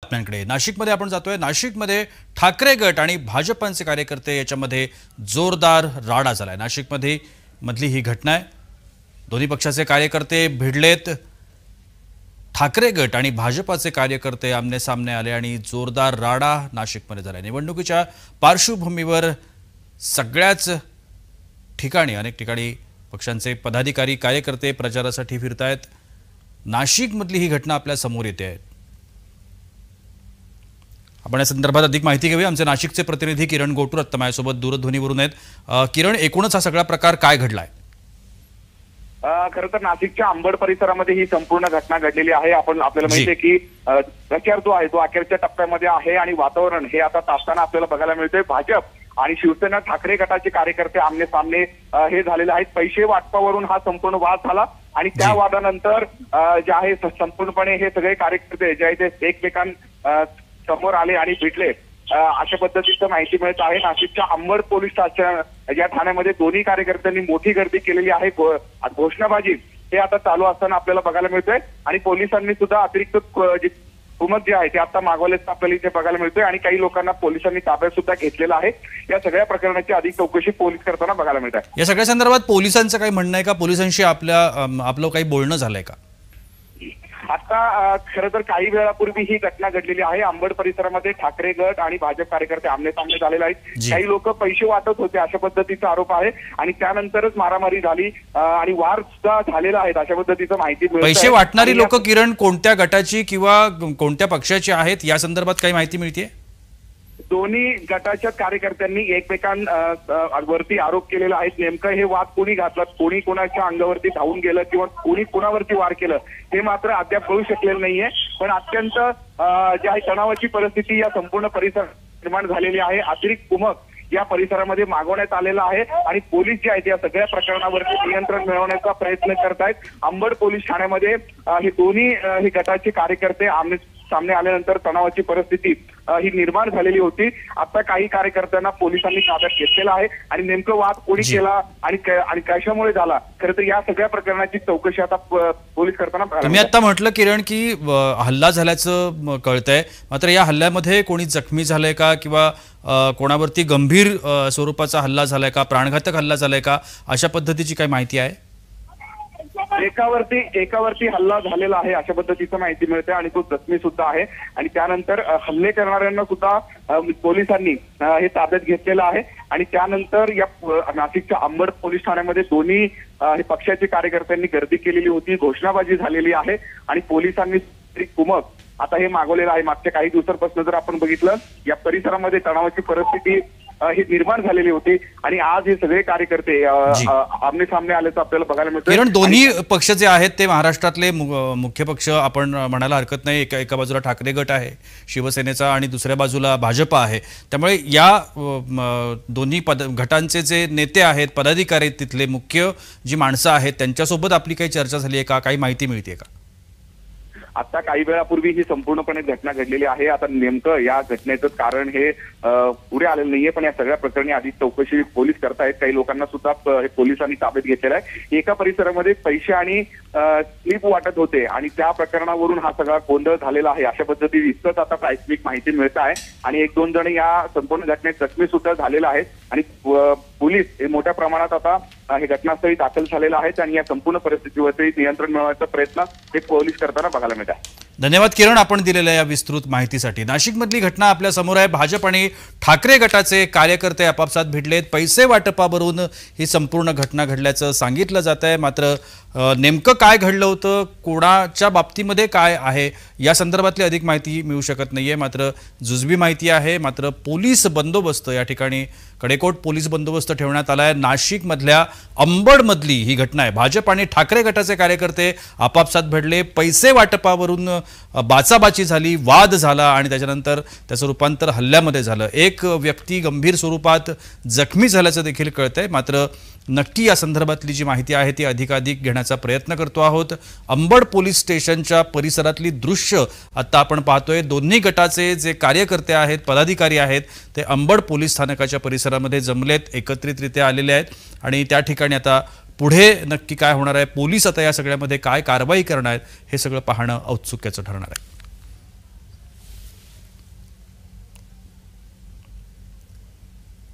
बातम्यांकडे नाशिकमध्ये आपण जातोय। नाशिकमध्ये ठाकरे गट आणि भाजपचे कार्यकर्ते याच्यामध्ये जोरदार राडा झालाय। नाशिकमध्ये मधली ही घटना आहे। दोन्ही पक्षाचे कार्यकर्ते भिडलेत। ठाकरे गट आणि भाजपचे कार्यकर्ते आमने सामने आले आणि जोरदार राडा नाशिकमध्ये झाला। निवडणुकीच्या पार्श्वभूमीवर सगळ्याच ठिकाणी अनेक ठिकाणी पक्षांचे पदाधिकारी कार्यकर्ते प्रचारासाठी फिरतायत। नाशिकमधली ही घटना आपल्या समोर येते आहे। आपण या संदर्भात अधिक माहिती घेऊया। आमचे नाशिकचे प्रतिनिधी किरण गोटूर आता माझ्यासोबत दूरध्वनीवरून आहेत। किरण, एकूणच हा सगळा प्रकार काय घडलाय? खरं तर नाशिकच्या अंबड परिसरामध्ये ही संपूर्ण घटना घडलेली आहे। आपल्याला माहिती आहे की प्रचार जो आहे तो अखेरच्या टप्प्यामध्ये आहे आणि वातावरण हे आता तापताना आपल्याला बघायला मिळतंय। भाजप आणि शिवसेना ठाकरे गटाचे कार्यकर्ते आमने सामने हे झालेले आहेत। पैसे वाटपावरून हा संपूर्ण वाद झाला आणि त्या वादानंतर जे आहे संपूर्णपणे हे सगळे कार्यकर्ते जे आहे ते एकमेकां समोर आले आणि भिडले अशा पद्धतीचं माहिती मिळत आहे। नाशिकच्या अंबड पोलीस स्टेशन या ठाण्यामध्ये दोन्ही कार्यकर्त्यांनी मोठी गर्दी केलेली आहे। घोषणाबाजी हे आता चालू असताना आपल्याला बघायला मिळतंय आणि पोलिसांनी सुद्धा अतिरिक्त कुमक जे आहे ते आता मागवल्याचं आपल्याला इथे बघायला मिळतोय आणि काही लोकांना पोलिसांनी ताब्यात सुद्धा घेतलेला आहे। या सगळ्या प्रकरणाची अधिक चौकशी पोलीस करताना बघायला मिळत आहे। या सगळ्या संदर्भात पोलिसांचं काही म्हणणं आहे का? पोलिसांशी आपलं काही बोलणं झालंय का? आता खरं तर काही वेळापूर्वी ही घटना घडलेली आहे। अंबड परिसरामध्ये ठाकरे गट आणि भाजप कार्यकर्ते आमने सामने झालेले आहेत। काही लोक पैसे वाटत होते अशा पद्धतीचा आरोप आहे आणि त्यानंतरच मारामारी झाली आणि वार सुद्धा झालेला आहे अशा पद्धतीचं माहिती मिळते। पैसे वाटणारी लोक किरण कोणत्या गटाची किंवा कोणत्या पक्षाची आहेत या संदर्भात काही माहिती मिळते? दोन्ही गटाच्या कार्यकर्त्यांनी एकमेकांवरती आरोप केलेला आहे। नेमकं हे वाद कोणी घातला, कोणी कोणाच्या अंगावरती धावून गेलं किंवा कोणी कोणावरती वार केलं हे मात्र अद्याप कळू शकलेलं नाहीये। पण अत्यंत जी आहे तणावाची परिस्थिती या संपूर्ण परिसरात निर्माण झालेली आहे। अतिरिक्त कुमक या परिसरामध्ये मागवण्यात आलेला आहे आणि पोलीस जे आहेत या सगळ्या प्रकरणावरती नियंत्रण मिळवण्याचा प्रयत्न करतायत। अंबड पोलीस ठाण्यामध्ये हे दोन्ही हे गटाचे कार्यकर्ते आमने सामने आल्यानंतर तणावाची परिस्थिती ही निर्माण झालेली होती। आता काही कार्यकर्त्यांना पोलिसांनी ताब्यात घेतलेला आहे आणि नेमकं वाद कोणी केला आणि कशामुळे झाला खरं तर या सगळ्या प्रकरणाची चौकशी आता पोलीस करताना। तुम्ही आता म्हटलं किरण की हल्ला झाल्याचं कळतंय, मात्र या हल्ल्यामध्ये कोणी जखमी झालंय का किंवा कोणावरती गंभीर स्वरूपाचा हल्ला झालाय का, प्राणघातक हल्ला झालाय का, अशा पद्धतीची काही माहिती आहे? एकावरती हल्ला झालेला आहे अशा पद्धतीचं माहिती मिळते आणि तो जखमी सुद्धा आहे आणि त्यानंतर हल्ले करणाऱ्यांना सुद्धा पोलिसांनी हे ताब्यात घेतलेलं आहे आणि त्यानंतर या नाशिकच्या अंबड पोलीस ठाण्यामध्ये दोन्ही हे पक्षाचे कार्यकर्त्यांनी गर्दी केलेली होती। घोषणाबाजी झालेली आहे आणि पोलिसांनी कुमक आता हे मागवलेलं आहे। मागच्या काही दिवसांपासून जर आपण बघितलं या परिसरामध्ये तणावाची परिस्थिती ही निर्माण झालेली होती आणि आज हे सगळे कार्यकर्ते आमने सामने आल्याचं आपल्याला बघायला मिळतं। कारण दोन्ही पक्ष जे आहेत ते महाराष्ट्रातले मुख्य पक्ष आपण म्हणायला हरकत नाही। एका बाजूला ठाकरे गट आहे शिवसेनेचा आणि दुसऱ्या बाजूला भाजप आहे। त्यामुळे या दोन्ही गटांचे जे नेते आहेत, पदाधिकारी आहेत, तिथले मुख्य जी माणसं आहेत त्यांच्यासोबत आपली काही चर्चा झाली आहे का? काही माहिती मिळते का? आता काही वेळापूर्वी ही संपूर्णपणे घटना घडलेली आहे। आता नेमकं या घटनेचं कारण हे पुढे आलेलं नाहीये, पण या सगळ्या प्रकरणी अधिक चौकशी पोलीस करतायत। काही लोकांना सुद्धा पोलिसांनी ताब्यात घेतलेला आहे। एका परिसरामध्ये पैसे आणि स्लिप वाटत होते आणि त्या प्रकरणावरून हा सगळा गोंधळ झालेला आहे अशा पद्धतीने आता प्राथमिक माहिती मिळत आहे आणि 1-2 जण या संपूर्ण घटनेत जखमी सुद्धा झालेले आहेत आणि पोलीस हे मोठ्या प्रमाणात आता हे घटनास्थळी दाखल झालेलं आहे आणि या संपूर्ण परिस्थितीवरती नियंत्रण मिळवण्याचा प्रयत्न हे पोलीस करताना बघायला मिळत आहे। धन्यवाद किरण, आपण दिलेल्या या विस्तृत माहितीसाठी। नाशिकमधली घटना आपल्या समोर आहे। भाजप आणि ठाकरे गटाचे कार्यकर्ते आपापसात भिडलेत। पैसे वाटपावरून ही संपूर्ण घटना घडल्याचं सांगितलं जात आहे, मात्र नेमकं काय घडलं होतं, कोणाच्या बाबतीमध्ये काय आहे या संदर्भातली अधिक माहिती मिळू शकत नाहीये। मात्र जुजबी माहिती आहे। मात्र पोलीस बंदोबस्त या ठिकाणी कडेकोट पोलीस बंदोबस्त ठेवण्यात आलाय। नाशिकमधल्या अंबडमधली ही घटना आहे। भाजप आणि ठाकरे गटाचे कार्यकर्ते आपापसात भिडले, पैसे वाटपावरून बाचाबाची झाली, वाद झाला आणि त्याच्यानंतर त्याचं रूपांतर हल्ल्यामध्ये झालं। एक व्यक्ती गंभीर स्वरूपात जखमी झाल्याचं देखील कळतंय। मात्र नक्की या संदर्भातली जी माहिती आहे ती अधिकाधिक घेण्याचा प्रयत्न करतो आहोत। अंबड पोलीस स्टेशनच्या परिसरातली दृश्य आता आपण पाहतोय। दोन्ही गटाचे जे कार्यकर्ते आहेत, पदाधिकारी आहेत, ते अंबड पोलीस स्थानकाच्या परिसरामध्ये जमलेत, एकत्रितरित्या आलेले आहेत आणि त्या ठिकाणी आता पुढे नक्की काय होणार आहे, पोलीस आता या सगळ्यामध्ये काय कारवाई करणार आहेत हे सगळं पाहणं औत्सुक्याचं ठरणार आहे।